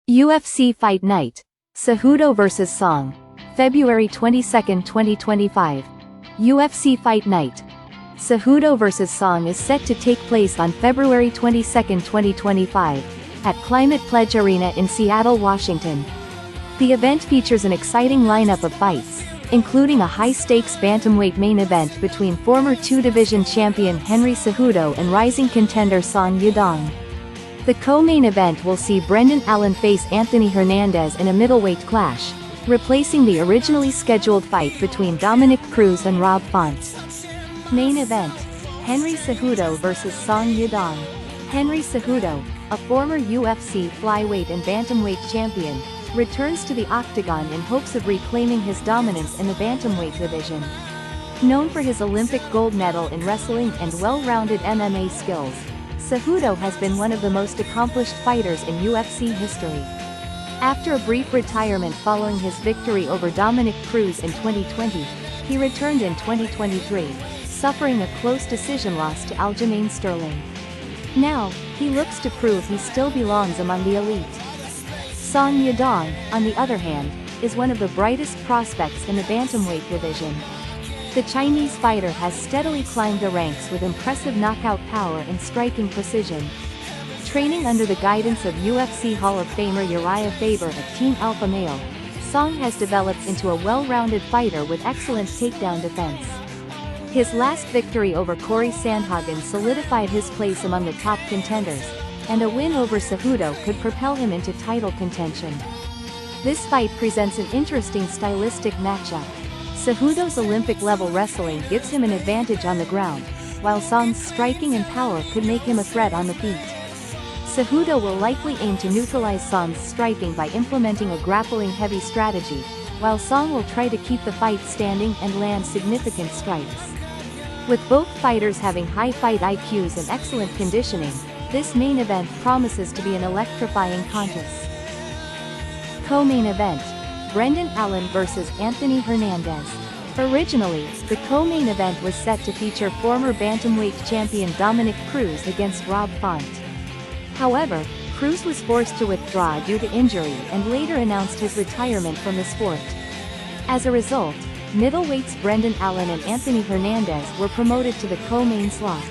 UFC Fight Night. Cejudo vs Song. February 22, 2025. UFC Fight Night. Cejudo vs Song is set to take place on February 22, 2025, at Climate Pledge Arena in Seattle, Washington. The event features an exciting lineup of fights, including a high-stakes bantamweight main event between former two-division champion Henry Cejudo and rising contender Song Yadong. The co-main event will see Brendan Allen face Anthony Hernandez in a middleweight clash, replacing the originally scheduled fight between Dominick Cruz and Rob Font. Main event: Henry Cejudo vs Song Yadong. Henry Cejudo, a former UFC flyweight and bantamweight champion, returns to the Octagon in hopes of reclaiming his dominance in the bantamweight division. Known for his Olympic gold medal in wrestling and well-rounded MMA skills, Cejudo has been one of the most accomplished fighters in UFC history. After a brief retirement following his victory over Dominick Cruz in 2020, he returned in 2023, suffering a close decision loss to Aljamain Sterling. Now, he looks to prove he still belongs among the elite. Song Yadong, on the other hand, is one of the brightest prospects in the bantamweight division. The Chinese fighter has steadily climbed the ranks with impressive knockout power and striking precision. Training under the guidance of UFC Hall of Famer Uriah Faber at Team Alpha Male, Song has developed into a well-rounded fighter with excellent takedown defense. His last victory over Corey Sandhagen solidified his place among the top contenders, and a win over Cejudo could propel him into title contention. This fight presents an interesting stylistic matchup. Cejudo's Olympic-level wrestling gives him an advantage on the ground, while Song's striking and power could make him a threat on the feet. Cejudo will likely aim to neutralize Song's striking by implementing a grappling-heavy strategy, while Song will try to keep the fight standing and land significant strikes. With both fighters having high fight IQs and excellent conditioning, this main event promises to be an electrifying contest. Co-main event: Brendan Allen vs Anthony Hernandez. Originally, the co-main event was set to feature former bantamweight champion Dominick Cruz against Rob Font. However, Cruz was forced to withdraw due to injury and later announced his retirement from the sport. As a result, middleweights Brendan Allen and Anthony Hernandez were promoted to the co-main slot.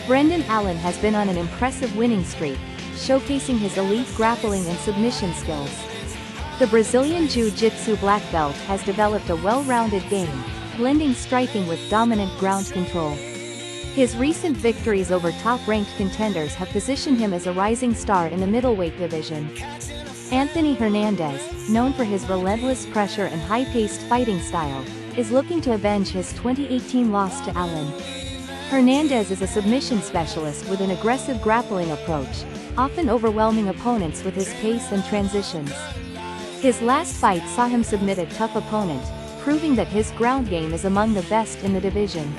Brendan Allen has been on an impressive winning streak, showcasing his elite grappling and submission skills. The Brazilian Jiu-Jitsu black belt has developed a well-rounded game, blending striking with dominant ground control. His recent victories over top-ranked contenders have positioned him as a rising star in the middleweight division. Anthony Hernandez, known for his relentless pressure and high-paced fighting style, is looking to avenge his 2018 loss to Allen. Hernandez is a submission specialist with an aggressive grappling approach, often overwhelming opponents with his pace and transitions. His last fight saw him submit a tough opponent, proving that his ground game is among the best in the division.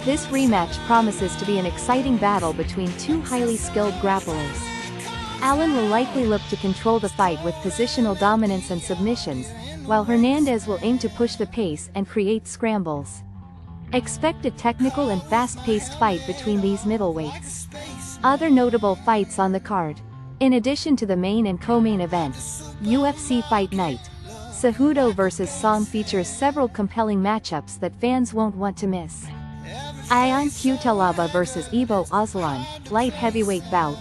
This rematch promises to be an exciting battle between two highly skilled grapplers. Allen will likely look to control the fight with positional dominance and submissions, while Hernandez will aim to push the pace and create scrambles. Expect a technical and fast-paced fight between these middleweights. Other notable fights on the card. In addition to the main and co-main events, UFC Fight Night. Cejudo vs Song features several compelling matchups that fans won't want to miss. Ion Cuțelaba vs Ibo Aslan, light heavyweight bout.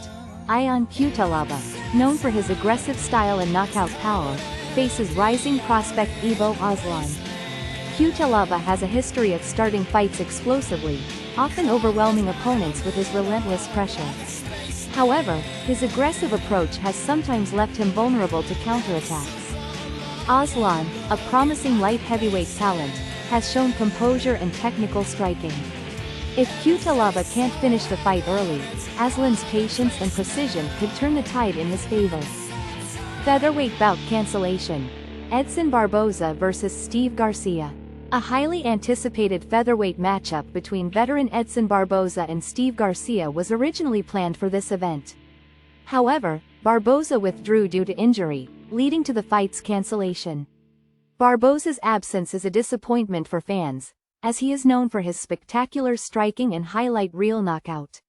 Ion Cuțelaba, known for his aggressive style and knockout power, faces rising prospect Ibo Aslan. Cuțelaba has a history of starting fights explosively, often overwhelming opponents with his relentless pressure. However, his aggressive approach has sometimes left him vulnerable to counterattacks. Aslan, a promising light heavyweight talent, has shown composure and technical striking. If Cuțelaba can't finish the fight early, Aslan's patience and precision could turn the tide in his favor. Featherweight bout cancellation. Edson Barboza vs Steve Garcia. A highly anticipated featherweight matchup between veteran Edson Barboza and Steve Garcia was originally planned for this event. However, Barboza withdrew due to injury, leading to the fight's cancellation. Barboza's absence is a disappointment for fans, as he is known for his spectacular striking and highlight reel knockout.